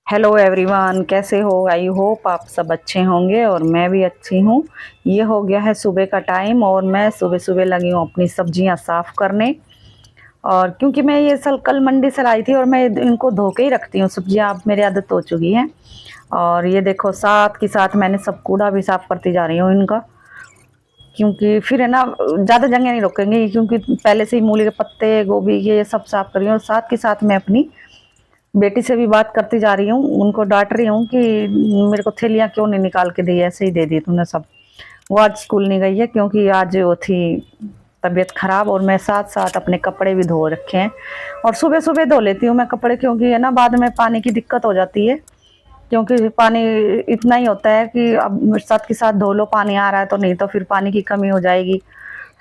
Hello everyone, कैसे हो? I hope आप सब अच्छे होंगे और मैं भी अच्छी हूँ। ये हो गया है सुबह का टाइम और मैं सुबह सुबह लगी हूँ अपनी सब्जियाँ साफ़ करने। और क्योंकि मैं ये सल कल मंडी से लाई थी और मैं इनको धो के ही रखती हूँ सब्जियाँ, अब मेरी आदत हो चुकी है। और ये देखो साथ के साथ मैंने सब कूड़ा भी साफ़ करती जा रही हूँ इनका, क्योंकि फिर है ना ज़्यादा जगह नहीं रोकेंगे, क्योंकि पहले से ही मूली के पत्ते, गोभी के, ये सब साफ़ कर रही हूँ। और साथ के साथ मैं अपनी बेटी से भी बात करती जा रही हूँ, उनको डांट रही हूँ कि मेरे को थैलियाँ क्यों नहीं निकाल के दी, ऐसे ही दे दी तूने सब। वो आज स्कूल नहीं गई है क्योंकि आज वो थी तबीयत खराब। और मैं साथ साथ अपने कपड़े भी धो रखे हैं और सुबह सुबह धो लेती हूँ मैं कपड़े, क्योंकि है ना बाद में पानी की दिक्कत हो जाती है। क्योंकि पानी इतना ही होता है कि अब साथ के साथ धो लो, पानी आ रहा है तो, नहीं तो फिर पानी की कमी हो जाएगी।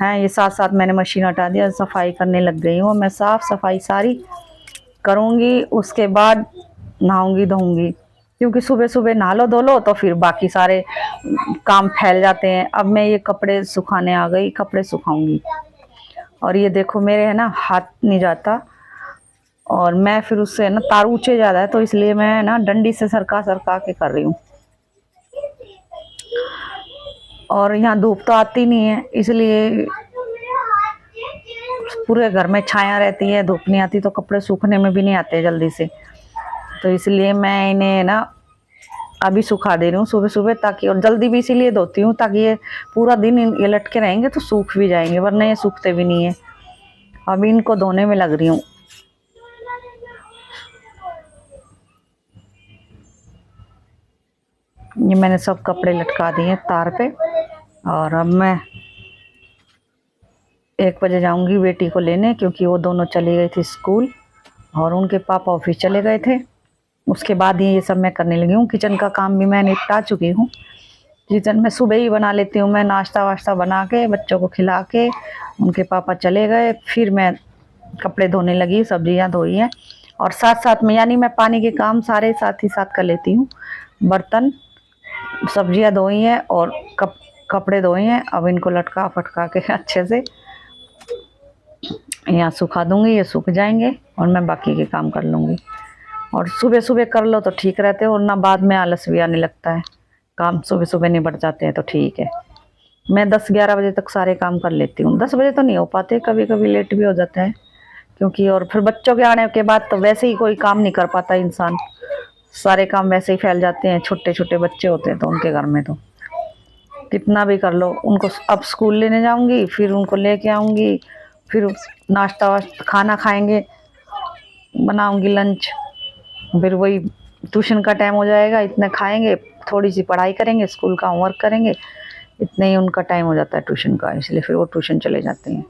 हैं, ये साथ साथ मैंने मशीन हटा दिया, सफाई करने लग गई हूँ। मैं साफ सफाई सारी करूँगी, उसके बाद नहाऊंगी धोऊंगी, क्योंकि सुबह सुबह नहा लो धो लो तो फिर बाकी सारे काम फैल जाते हैं। अब मैं ये कपड़े सुखाने आ गई, कपड़े सुखाऊंगी। और ये देखो मेरे है ना हाथ नहीं जाता, और मैं फिर उससे ना तार ऊंचे ज़्यादा है तो इसलिए मैं ना डंडी से सरका सरका के कर रही हूँ। और यहाँ धूप तो आती नहीं है, इसलिए पूरे घर में छाया रहती है, धूप नहीं आती तो कपड़े सूखने में भी नहीं आते जल्दी से। तो इसलिए मैं इन्हें ना अभी सुखा दे रही हूँ सुबह सुबह, ताकि, और जल्दी भी इसीलिए धोती हूँ ताकि ये पूरा दिन ये लटके रहेंगे तो सूख भी जाएंगे, वरना ये सूखते भी नहीं है। अभी इनको धोने में लग रही हूँ। ये मैंने सब कपड़े लटका दिए तार पे, और अब मैं 1 बजे जाऊंगी बेटी को लेने, क्योंकि वो दोनों चली गई थी स्कूल और उनके पापा ऑफिस चले गए थे। उसके बाद ही ये सब मैं करने लगी हूँ। किचन का काम भी मैं निपटा चुकी हूँ। किचन में सुबह ही बना लेती हूँ मैं, नाश्ता वाश्ता बना के बच्चों को खिला के, उनके पापा चले गए, फिर मैं कपड़े धोने लगी, सब्जियाँ धोई हैं। और साथ साथ में यानी मैं पानी के काम सारे साथ ही साथ कर लेती हूँ। बर्तन, सब्जियाँ धोई हैं और कपड़े धोए हैं। अब इनको लटका फटका के अच्छे से यहाँ सुखा दूंगी, ये सूख जाएंगे और मैं बाकी के काम कर लूँगी। और सुबह सुबह कर लो तो ठीक रहते हो, और ना बाद में आलस भी आने लगता है। काम सुबह सुबह निबट जाते हैं तो ठीक है। मैं 10-11 बजे तक सारे काम कर लेती हूँ। 10 बजे तो नहीं हो पाते, कभी कभी लेट भी हो जाता है, क्योंकि और फिर बच्चों के आने के बाद तो वैसे ही कोई काम नहीं कर पाता इंसान, सारे काम वैसे ही फैल जाते हैं। छोटे छोटे बच्चे होते हैं तो उनके घर में तो कितना भी कर लो। उनको अब स्कूल लेने जाऊंगी, फिर उनको लेके आऊंगी, फिर नाश्ता वाश्ता खाना खाएंगे, बनाऊंगी लंच, फिर वही ट्यूशन का टाइम हो जाएगा, इतना खाएंगे, थोड़ी सी पढ़ाई करेंगे, स्कूल का होमवर्क करेंगे, इतने ही उनका टाइम हो जाता है ट्यूशन का, इसलिए फिर वो ट्यूशन चले जाते हैं।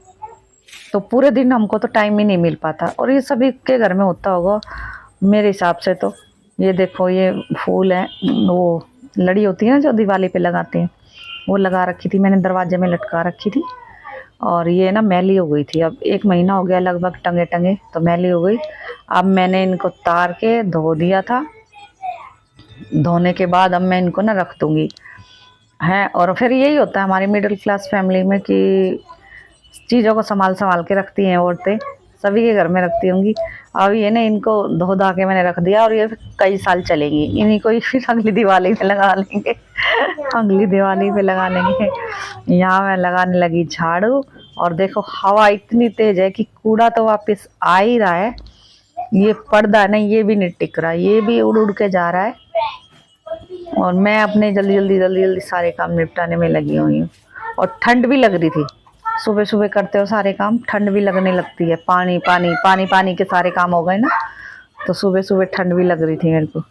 तो पूरे दिन हमको तो टाइम ही नहीं मिल पाता, और ये सभी के घर में होता होगा मेरे हिसाब से तो। ये देखो ये फूल है, वो लड़ी होती है ना जो दिवाली पे लगाते हैं, वो लगा रखी थी मैंने, दरवाजे में लटका रखी थी। और ये ना मैली हो गई थी, अब 1 महीना हो गया लगभग टंगे टंगे, तो मैली हो गई। अब मैंने इनको तार के धो दिया था, धोने के बाद अब मैं इनको ना रख दूंगी है। और फिर यही होता है हमारी मिडिल क्लास फैमिली में कि चीज़ों को संभाल संभाल के रखती हैं औरतें, सभी के घर में रखती होंगी। अब ये ना इनको धो धा के मैंने रख दिया, और ये कई साल चलेंगी, इन्हीं को ही फिर अगली दिवाली पे लगा लेंगे अगली दिवाली पे लगा लेंगे। यहाँ मैं लगाने लगी झाड़ू, और देखो हवा इतनी तेज है कि कूड़ा तो वापस आ ही रहा है। ये पर्दा है ना, ये भी नहीं टिक रहा, ये भी उड़ उड़ के जा रहा है। और मैं अपने जल्दी जल्दी जल्दी जल्दी सारे काम निपटाने में लगी हुई हूँ। और ठंड भी लग रही थी, सुबह सुबह करते हो सारे काम, ठंड भी लगने लगती है। पानी पानी पानी पानी के सारे काम हो गए ना, तो सुबह सुबह ठंड भी लग रही थी मेरे को।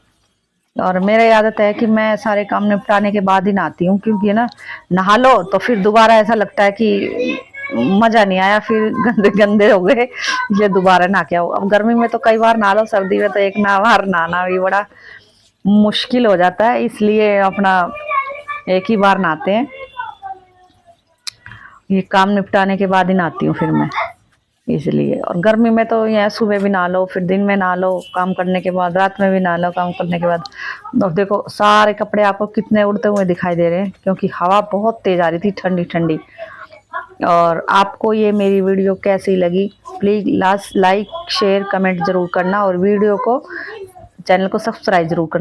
और मेरी आदत है कि मैं सारे काम निपटाने के बाद ही नहाती हूँ, क्योंकि ना नहा लो तो फिर दोबारा ऐसा लगता है कि मजा नहीं आया, फिर गंदे गंदे हो गए, ये दोबारा नहा के आओ। अब गर्मी में तो कई बार नहा लो, सर्दी में तो एक ना बार नहाना भी बड़ा मुश्किल हो जाता है, इसलिए अपना एक ही बार नहाते हैं। ये काम निपटाने के बाद ही नहाती हूँ फिर मैं, इसलिए। और गर्मी में तो यहाँ सुबह भी नहा लो, फिर दिन में नहा लो काम करने के बाद, रात में भी नहा लो काम करने के बाद। अब देखो सारे कपड़े आपको कितने उड़ते हुए दिखाई दे रहे हैं, क्योंकि हवा बहुत तेज आ रही थी, ठंडी ठंडी। और आपको ये मेरी वीडियो कैसी लगी, प्लीज़ लाइक शेयर कमेंट ज़रूर करना, और वीडियो को चैनल को सब्सक्राइब जरूर कर